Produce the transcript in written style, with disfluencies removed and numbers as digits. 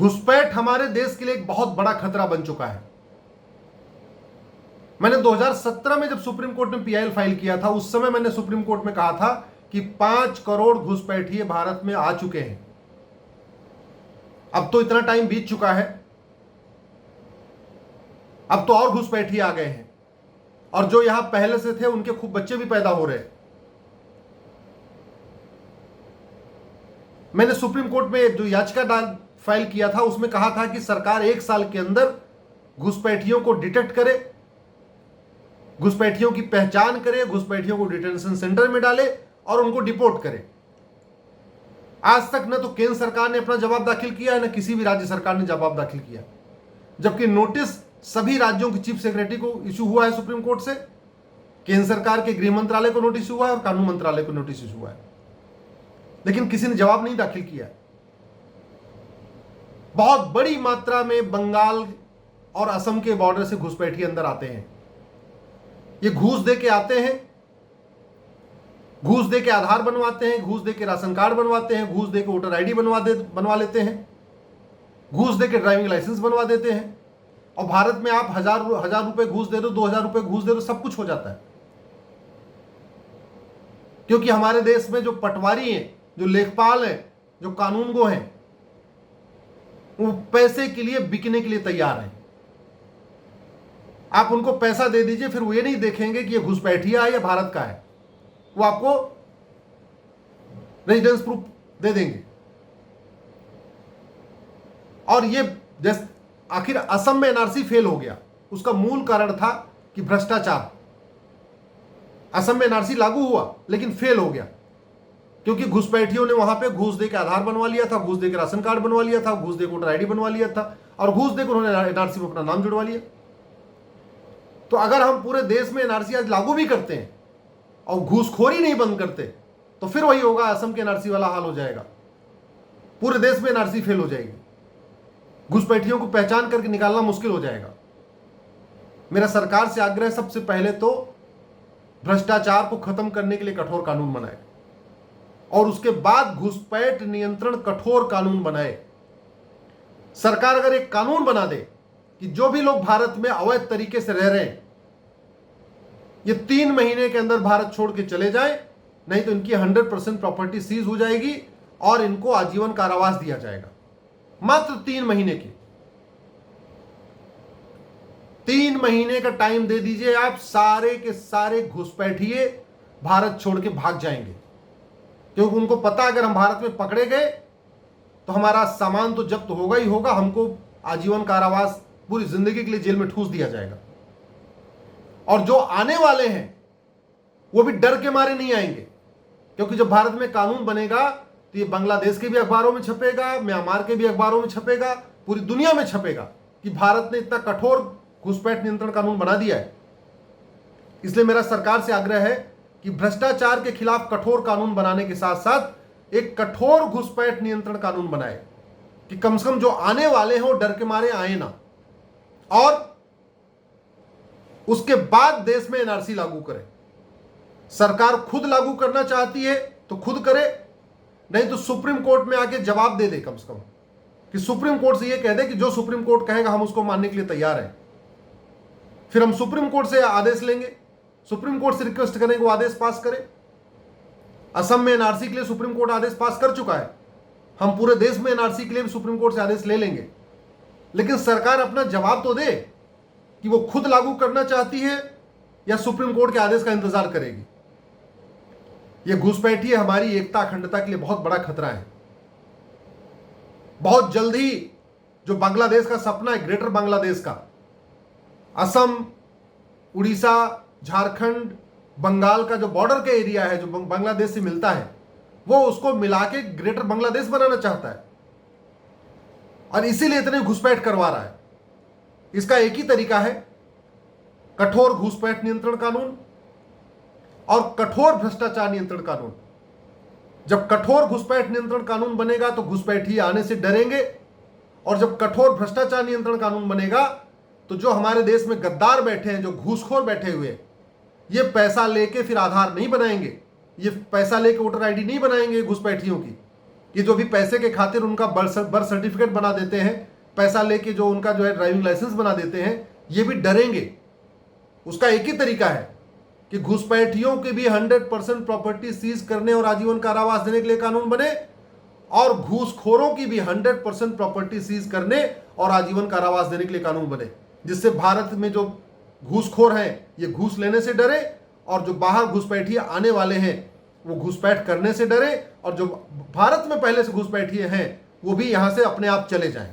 घुसपैठ हमारे देश के लिए एक बहुत बड़ा खतरा बन चुका है। मैंने 2017 में जब सुप्रीम कोर्ट में पीआईएल फाइल किया था, उस समय मैंने सुप्रीम कोर्ट में कहा था कि 5 करोड़ घुसपैठिए भारत में आ चुके हैं। अब तो इतना टाइम बीत चुका है, अब तो और घुसपैठिए आ गए हैं, और जो यहां पहले से थे उनके खूब बच्चे भी पैदा हो रहे हैं। मैंने सुप्रीम कोर्ट में जो याचिका फाइल किया था उसमें कहा था कि सरकार 1 साल के अंदर घुसपैठियों को डिटेक्ट करे, घुसपैठियों की पहचान करे, घुसपैठियों को डिटेंशन सेंटर में डाले और उनको डिपोर्ट करे। आज तक न तो केंद्र सरकार ने अपना जवाब दाखिल किया है, न किसी भी राज्य सरकार ने जवाब दाखिल किया, जबकि नोटिस सभी राज्यों के चीफ सेक्रेटरी को इशू हुआ है सुप्रीम कोर्ट से, केंद्र सरकार के गृह मंत्रालय को नोटिस हुआ है और कानून मंत्रालय को नोटिस इशू हुआ है, लेकिन किसी ने जवाब नहीं दाखिल किया। बहुत बड़ी मात्रा में बंगाल और असम के बॉर्डर से घुसपैठिए अंदर आते हैं। ये घूस दे के आते हैं, घूस दे के आधार बनवाते हैं, घूस दे के राशन कार्ड बनवाते हैं, घूस दे के वोटर आईडी बनवा लेते हैं, घूस दे के ड्राइविंग लाइसेंस बनवा देते हैं। और भारत में आप हजार रुपए घूस दे दो, 2000 रुपए घूस दे दो, सब कुछ हो जाता है। क्योंकि हमारे देश में जो पटवारी हैं, जो लेखपाल हैं, जो कानूनगो हैं, वो पैसे के लिए बिकने के लिए तैयार हैं। आप उनको पैसा दे दीजिए, फिर वो ये नहीं देखेंगे कि ये घुसपैठिया है या भारत का है, वो आपको रेजिडेंस प्रूफ दे देंगे। और ये जैसे आखिर असम में एनआरसी फेल हो गया, उसका मूल कारण था कि भ्रष्टाचार। असम में एनआरसी लागू हुआ लेकिन फेल हो गया क्योंकि घुसपैठियों ने वहां पे घूस दे के आधार बनवा लिया था, घूस दे के राशन कार्ड बनवा लिया था, घूस दे के वोटर आईडी बनवा लिया था, और घूस दे के उन्होंने एनआरसी में अपना नाम जुड़वा लिया। तो अगर हम पूरे देश में एनआरसी आज लागू भी करते हैं और घूसखोरी नहीं बंद करते, तो फिर वही होगा, असम के एनआरसी वाला हाल हो जाएगा, पूरे देश में एनआरसी फेल हो जाएगी, घुसपैठियों को पहचान करके निकालना मुश्किल हो जाएगा। मेरा सरकार से आग्रह है, सबसे पहले तो भ्रष्टाचार को खत्म करने के लिए कठोर कानून बनाए, और उसके बाद घुसपैठ नियंत्रण कठोर कानून बनाए। सरकार अगर एक कानून बना दे कि जो भी लोग भारत में अवैध तरीके से रह रहे हैं, ये 3 महीने के अंदर भारत छोड़ के चले जाएं, नहीं तो इनकी 100% प्रॉपर्टी सीज हो जाएगी और इनको आजीवन कारावास दिया जाएगा। मात्र 3 महीने की, 3 महीने का टाइम दे दीजिए आप, सारे के सारे घुसपैठिए भारत छोड़ के भाग जाएंगे। क्योंकि उनको पता अगर हम भारत में पकड़े गए तो हमारा सामान तो जब्त होगा ही होगा, हमको आजीवन कारावास, पूरी जिंदगी के लिए जेल में ठूस दिया जाएगा। और जो आने वाले हैं वो भी डर के मारे नहीं आएंगे, क्योंकि जब भारत में कानून बनेगा तो ये बांग्लादेश के भी अखबारों में छपेगा, म्यांमार के भी अखबारों में छपेगा, पूरी दुनिया में छपेगा कि भारत ने इतना कठोर घुसपैठ नियंत्रण कानून बना दिया है। इसलिए मेरा सरकार से आग्रह है कि भ्रष्टाचार के खिलाफ कठोर कानून बनाने के साथ साथ एक कठोर घुसपैठ नियंत्रण कानून बनाए कि कम से कम जो आने वाले हैं वो डर के मारे आए ना, और उसके बाद देश में एनआरसी लागू करे। सरकार खुद लागू करना चाहती है तो खुद करे, नहीं तो सुप्रीम कोर्ट में आके जवाब दे दे, कम से कम कि सुप्रीम कोर्ट से यह कह दे कि जो सुप्रीम कोर्ट कहेगा हम उसको मानने के लिए तैयार हैं। फिर हम सुप्रीम कोर्ट से आदेश लेंगे, सुप्रीम कोर्ट से रिक्वेस्ट करेंगे वो आदेश पास करे। असम में एनआरसी के लिए सुप्रीम कोर्ट आदेश पास कर चुका है, हम पूरे देश में एनआरसी के लिए भी सुप्रीम कोर्ट से आदेश ले लेंगे। लेकिन सरकार अपना जवाब तो दे कि वो खुद लागू करना चाहती है या सुप्रीम कोर्ट के आदेश का इंतजार करेगी। ये घुसपैठिए हमारी एकता अखंडता के लिए बहुत बड़ा खतरा है। बहुत जल्द ही जो बांग्लादेश का सपना है, ग्रेटर बांग्लादेश का, असम, उड़ीसा, झारखंड, बंगाल का जो बॉर्डर का एरिया है जो बांग्लादेश से मिलता है, वो उसको मिला के ग्रेटर बांग्लादेश बनाना चाहता है, और इसीलिए इतने घुसपैठ करवा रहा है। इसका एक ही तरीका है, कठोर घुसपैठ नियंत्रण कानून और कठोर भ्रष्टाचार नियंत्रण कानून। जब कठोर घुसपैठ नियंत्रण कानून बनेगा तो घुसपैठिए आने से डरेंगे, और जब कठोर भ्रष्टाचार नियंत्रण कानून बनेगा तो जो हमारे देश में गद्दार बैठे हैं, जो घूसखोर बैठे हुए हैं, ये पैसा लेके फिर आधार नहीं बनाएंगे, ये पैसा लेके वोटर आईडी नहीं बनाएंगे घुसपैठियों की, कि जो भी पैसे के खातिर उनका बर्थ सर्टिफिकेट बना देते हैं, पैसा लेके जो उनका जो है ड्राइविंग लाइसेंस बना देते हैं, ये भी डरेंगे। उसका एक ही तरीका है कि घुसपैठियों के भी 100% प्रॉपर्टी सीज करने और आजीवन कारावास देने के लिए कानून बने, और घूसखोरों की भी 100% प्रॉपर्टी सीज करने और आजीवन कारावास देने के लिए कानून बने, जिससे भारत में जो घूसखोर हैं ये घूस लेने से डरे, और जो बाहर घुसपैठिए आने वाले हैं वो घुसपैठ करने से डरे, और जो भारत में पहले से घुसपैठिए हैं वो भी यहां से अपने आप चले जाएं।